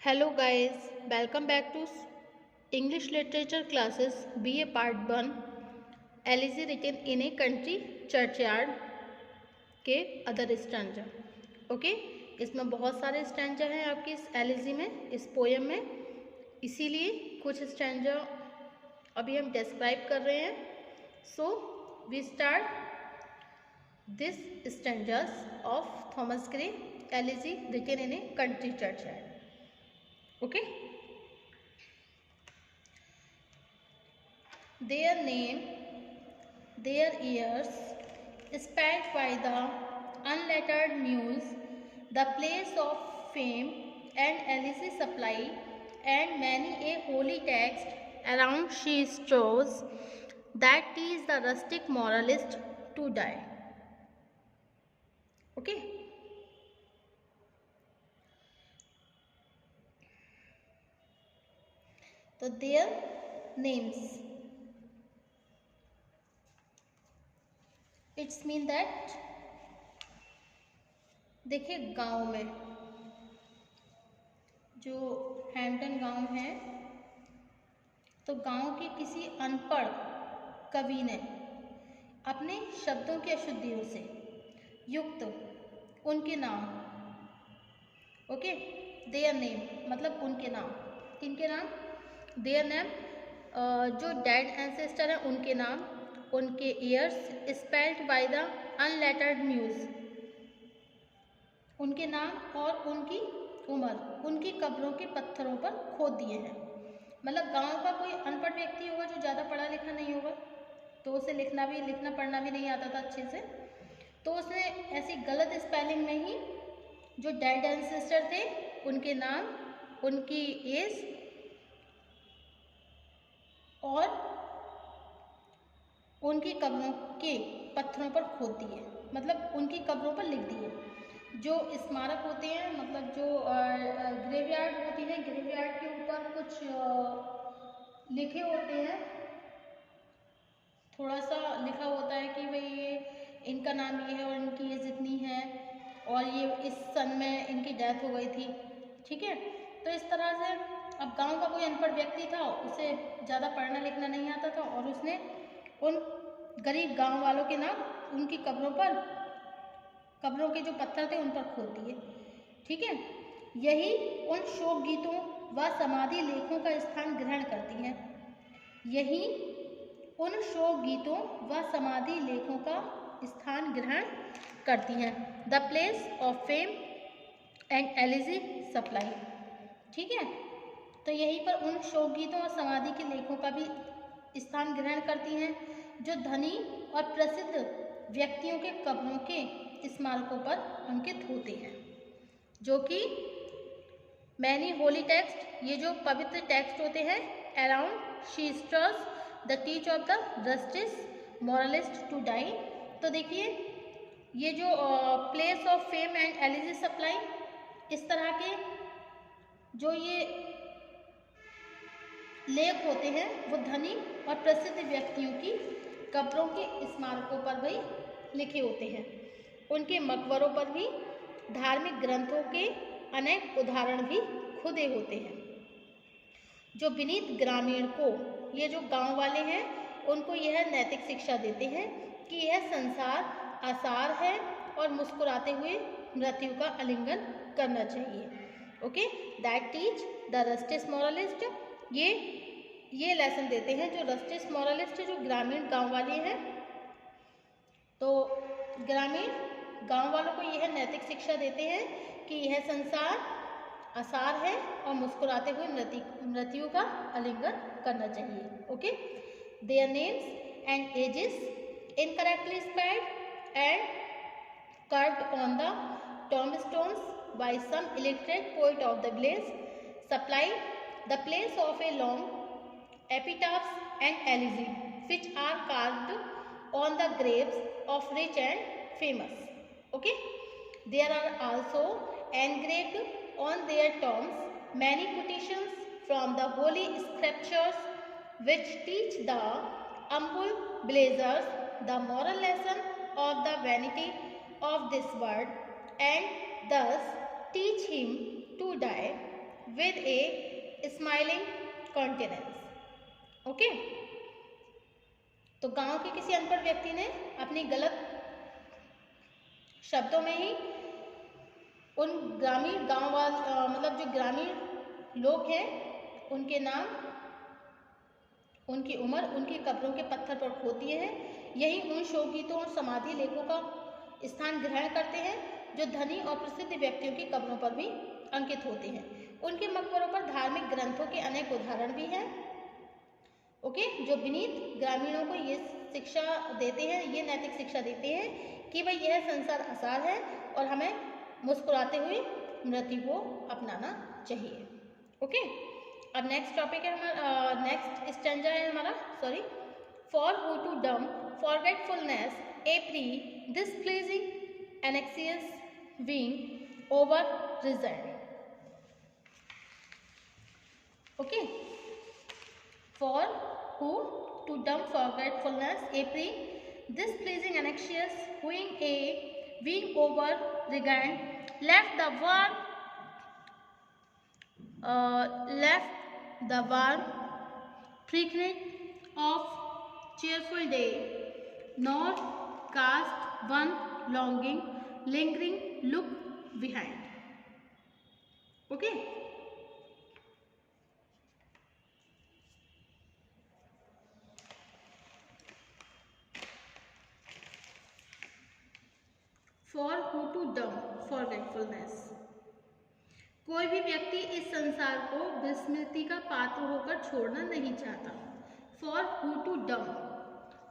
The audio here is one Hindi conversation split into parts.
Hello guys, welcome back to English Literature classes BA Part 1 Elegy written in a country churchyard के अदर स्टैंजा। ओके, इसमें बहुत सारे स्टैंजा हैं आपकी इस एलिजी में, इस पोयम में, इसीलिए कुछ स्टैंजा अभी हम डिस्क्राइब कर रहे हैं। So we start this stanzas of Thomas Gray elegy written in a country churchyard. Okay, their name, their ears, spelt by the unlettered muse, the place of fame and elegy supply, and many a holy text around she strews, that teach the rustic moralist to die. Okay. तो their names, it's mean that, देखिए गांव में जो हैम्पटन गांव है, तो गांव के किसी अनपढ़ कवि ने अपने शब्दों की अशुद्धियों से युक्त उनके नाम, ओके, देयर नेम मतलब उनके नाम, किनके नाम, देयर नेम, जो डेड एंसेस्टर हैं उनके नाम, उनके years spelled by the unlettered muse, उनके नाम और उनकी उम्र उनकी कब्रों के पत्थरों पर खोद दिए हैं। मतलब गांव का कोई अनपढ़ व्यक्ति होगा जो ज़्यादा पढ़ा लिखा नहीं होगा, तो उसे लिखना पढ़ना भी नहीं आता था अच्छे से, तो उसने ऐसी गलत स्पेलिंग में ही जो डेड एंसेस्टर थे उनके नाम, उनकी एज और उनकी कब्रों के पत्थरों पर खोद दिए, मतलब उनकी कब्रों पर लिख दिए। जो स्मारक होते हैं, मतलब जो ग्रेवयार्ड होती है, ग्रेवयार्ड के ऊपर कुछ लिखे होते हैं, थोड़ा सा लिखा होता है कि भाई ये इनका नाम ये है और इनकी एज इतनी है और ये इस सन में इनकी डेथ हो गई थी, ठीक है। तो इस तरह से अब गांव का कोई अनपढ़ व्यक्ति था, उसे ज़्यादा पढ़ना लिखना नहीं आता था और उसने उन गरीब गांव वालों के नाम उनकी कब्रों के जो पत्थर थे उन पर खोद दिए, ठीक है। यही उन शोक गीतों व समाधि लेखों का स्थान ग्रहण करती हैं, यही उन शोक गीतों व समाधि लेखों का स्थान ग्रहण करती हैं। The place of fame and elegy supply, ठीक है। तो यहीं पर उन शोक गीतों और समाधि के लेखों का भी स्थान ग्रहण करती हैं जो धनी और प्रसिद्ध व्यक्तियों के कब्रों के स्मारकों पर अंकित होते हैं, जो कि मैनी होली टेक्स्ट, ये जो पवित्र टेक्स्ट होते हैं, around she strews the teach of the justice moralist to die. तो देखिए ये जो place of fame and elegy supply, इस तरह के जो ये लेख होते हैं वो धनी और प्रसिद्ध व्यक्तियों की कब्रों के स्मारकों पर भी लिखे होते हैं। उनके मकबरों पर भी धार्मिक ग्रंथों के अनेक उदाहरण भी खुदे होते हैं, जो विनीत ग्रामीण को, ये जो गांव वाले हैं, उनको यह नैतिक शिक्षा देते हैं कि यह संसार आसार है और मुस्कुराते हुए मृत्यु का आलिंगन करना चाहिए। Okay, that teach the rustic moralist, ये लेसन देते हैं जो रस्टिस मॉरलिस्ट, जो ग्रामीण गांव वाले हैं, तो ग्रामीण गांव वालों को यह नैतिक शिक्षा देते हैं कि यह संसार आसार है और मुस्कुराते हुए मृत्यु का आलिंगन करना चाहिए। Okay, their names and ages incorrectly spelled and curved on the tombstones by some illiterate poet of the village supply the place of a long epitaphs and elegy which are carved on the graves of rich and famous. Okay, there are also engraved on their tombs many quotations from the holy scriptures which teach the humble villagers the moral lesson of the vanity of this world and thus teach him to die with a smiling countenance. Okay, तो गांव के किसी अनपढ़ व्यक्ति ने अपनी गलत शब्दों में ही उन ग्रामीण मतलब जो ग्रामीण लोग हैं उनके नाम, उनकी उम्र, उनकी कब्रों के पत्थर पर खोद दिए हैं। यही उन शोकगीतों और समाधि लेखों का स्थान ग्रहण करते हैं जो धनी और प्रसिद्ध व्यक्तियों की कब्रों पर भी अंकित होते हैं। उनके मकबरों पर धार्मिक ग्रंथों के अनेक उदाहरण भी हैं। ओके, जो विनीत ग्रामीणों को ये शिक्षा देते हैं, ये नैतिक शिक्षा देते हैं कि भाई यह संसार आसार है और हमें मुस्कुराते हुए मृत्यु को अपनाना चाहिए। ओके, अब नेक्स्ट टॉपिक है हमारा, नेक्स्ट स्टैंजा है हमारा, सॉरी, फॉर हु टू डम forgetfulness apri displeasing anxious being over resent. Okay, for who to dumb forgetfulness apri displeasing anxious being a being over regard left the warm frequent of cheerful day, nor cast one lingering look behind. Okay, for who to dumb forgetfulness. कोई भी व्यक्ति इस संसार को विस्मृति का पात्र होकर छोड़ना नहीं चाहता। फॉर हु टू डम,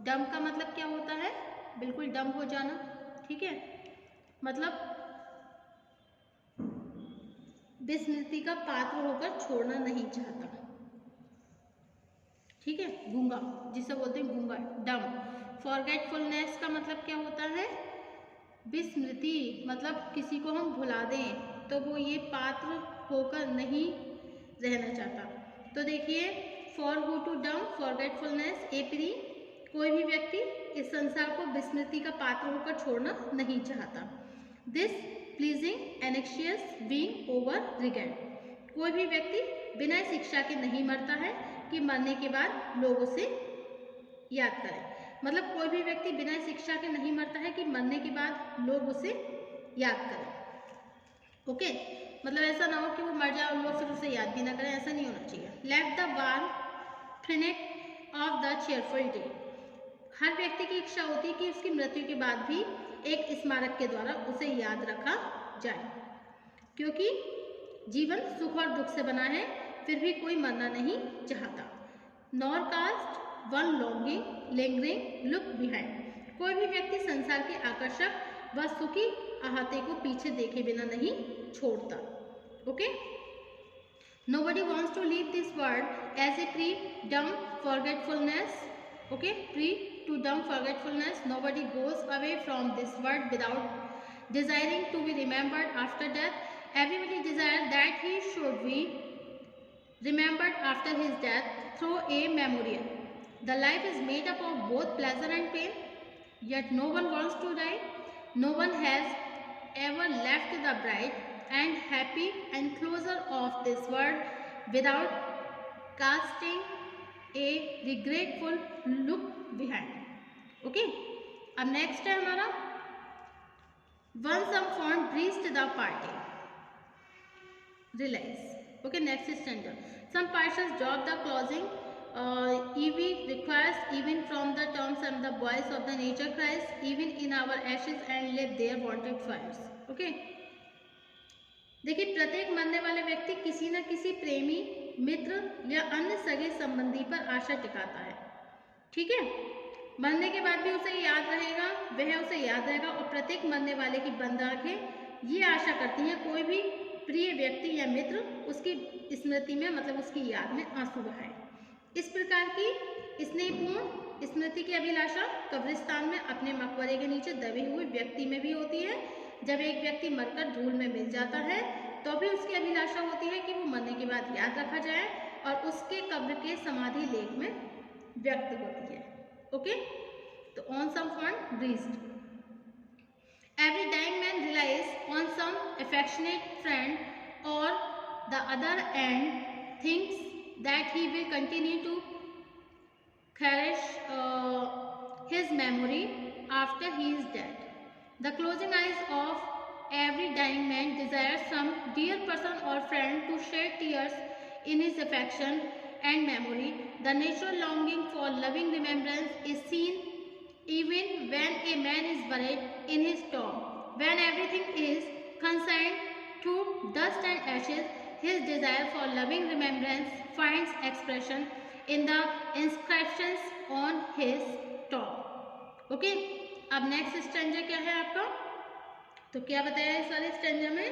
डम का मतलब क्या होता है? बिल्कुल डम हो जाना, ठीक है, मतलब विस्मृति का पात्र होकर छोड़ना नहीं चाहता, ठीक है, गूंगा, जिसे बोलते हैं गूंगा, डम। फॉरगेटफुलनेस का मतलब क्या होता है? विस्मृति, मतलब किसी को हम भुला दें तो वो ये पात्र होकर नहीं रहना चाहता। तो देखिए, फॉर हु टू डम फॉरगेटफुलनेस एपरी, कोई भी व्यक्ति इस संसार को विस्मृति का पात्र होकर छोड़ना नहीं चाहता। This pleasing anxious being over regret, कोई भी व्यक्ति बिना शिक्षा के नहीं मरता है कि मरने के बाद लोग उसे याद करें। मतलब कोई भी व्यक्ति बिना शिक्षा के नहीं मरता है कि मरने के बाद लोग उसे याद करें। ओके, मतलब ऐसा ना हो कि वो मर जाए और लोग फिर उसे याद भी ना करें, ऐसा नहीं होना चाहिए। Let the warm finite of the cheerful day, हर व्यक्ति की इच्छा होती है कि उसकी मृत्यु के बाद भी एक स्मारक के द्वारा उसे याद रखा जाए, क्योंकि जीवन सुख और दुख से बना है, फिर भी कोई मरना नहीं चाहता। Nor cast one lingering look behind, कोई भी व्यक्ति संसार के आकर्षक व सुखी अहाते को पीछे देखे बिना नहीं छोड़ता। Okay, nobody wants to leave this world as a pre-dumb forgetfulness. Okay, pre-to-dumb forgetfulness. Nobody goes away from this world without desiring to be remembered after death. Everybody desires that he should be remembered after his death through a memorial. The life is made up of both pleasure and pain, yet no one wants to die. No one has ever left the bright and happy enclosure of this world without casting a regretful look behind. Okay, अब next है हमारा once some fond reached the party realize. Okay, next stanza. Some parcels drop the closing. EV requires even from the tombs and the voice of the nature cries even in our ashes and live their wanted fires. Okay, देखिए, प्रत्येक मरने वाले व्यक्ति किसी न किसी प्रेमी, मित्र या अन्य सगे संबंधी पर आशा टिकाता है, ठीक है। मरने के बाद भी उसे याद रहेगा, वह उसे याद रहेगा, और प्रत्येक मरने वाले की बंद आंखें ये आशा करती हैं कोई भी प्रिय व्यक्ति या मित्र उसकी स्मृति में, मतलब उसकी याद में आंसू बहाए। इस प्रकार की स्नेहपूर्ण स्मृति की अभिलाषा कब्रिस्तान में अपने मकबरे के नीचे दबे हुए व्यक्ति में भी होती है। जब एक व्यक्ति मरकर धूल में मिल जाता है तो भी उसकी अभिलाषा होती है कि वो मरने के बाद याद रखा जाए और उसके कब्र के समाधि लेख में व्यक्त होती है। ओके, तो on some fond breast, every dying man relies on some affectionate friend और the other end thinks that he will continue to cherish his memory after he is dead. The closing eyes of every dying man desires some dear person or friend to shed tears in his affection and memory. The natural longing for loving remembrance is seen even when a man is buried in his tomb. When everything is consigned to dust and ashes, his desire for loving remembrance finds expression in the inscriptions on his tomb. Okay, अब नेक्स्ट स्टैंजा क्या है आपका? तो क्या बताया इस वाले स्टैंजा में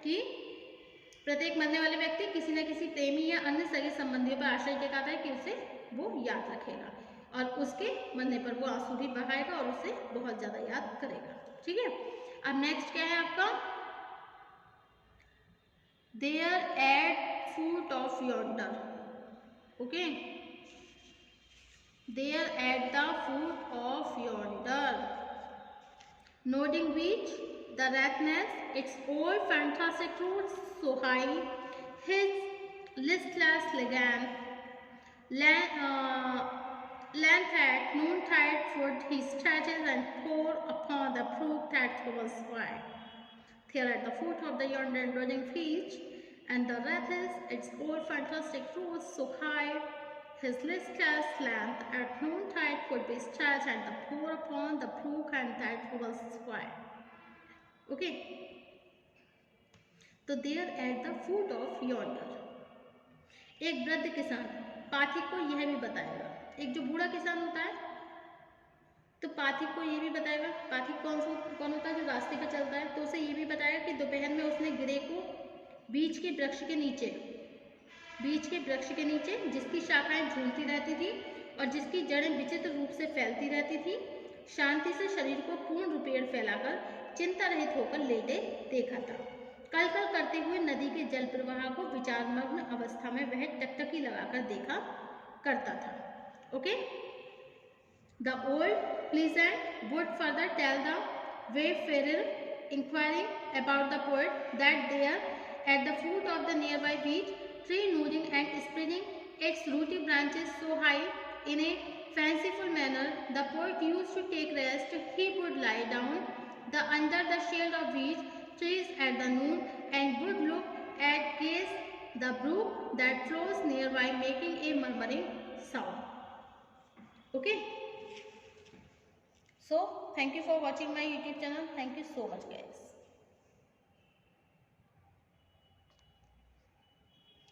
कि प्रत्येक मरने वाले व्यक्ति किसी न किसी प्रेमी या अन्य सगे संबंधियों पर आशय टिकाता है कि उसे वो याद रखेगा और उसके मरने पर वो आंसू भी बहाएगा और उसे बहुत ज्यादा याद करेगा। ठीक है, अब नेक्स्ट क्या है आपका? There at foot of yonder. Okay, there at the foot of yonder, nodding beach, the rat nest, its old fantastic roots so high, his listless length at noontide foot he stretches and pour upon the brook that flows by. There at the foot of the yonder nodding beach, and the rat is its old fantastic roots so high, his listless length at noontide would be stretched and the pour upon the brook and that was why. Okay, तो there at the foot of yonder, एक वृद्ध किसान पाथिक को यह भी बताएगा। एक जो बूढ़ा किसान होता है तो पाथिक को यह भी बताएगा। पाथिक कौन होता है? जो रास्ते पर चलता है। तो उसे ये भी बताएगा कि दोपहर में उसने गिरे को बीच के वृक्ष के नीचे जिसकी शाखाएं झूलती रहती थी और जिसकी जड़ें विचित्र रूप से फैलती रहती थी, शांति से शरीर को पूर्ण रूपेण फैलाकर चिंता रहित होकर लेटे देखा था। कल कल करते हुए नदी के जल प्रवाह को विचारमग्न अवस्था में वह टकटकी लगाकर देखा करता था। Okay, the old pleasant would further tell the wayfarer inquiring about the poet that there at the foot of the nearby beach, tree nodding and spreading its rooty branches so high in a fanciful manner, the poet used to take rest. He would lie down under the shade of beech trees at the noon and would look at gaze the brook that flows nearby, making a murmuring sound. Okay. So thank you for watching my YouTube channel. Thank you so much, guys.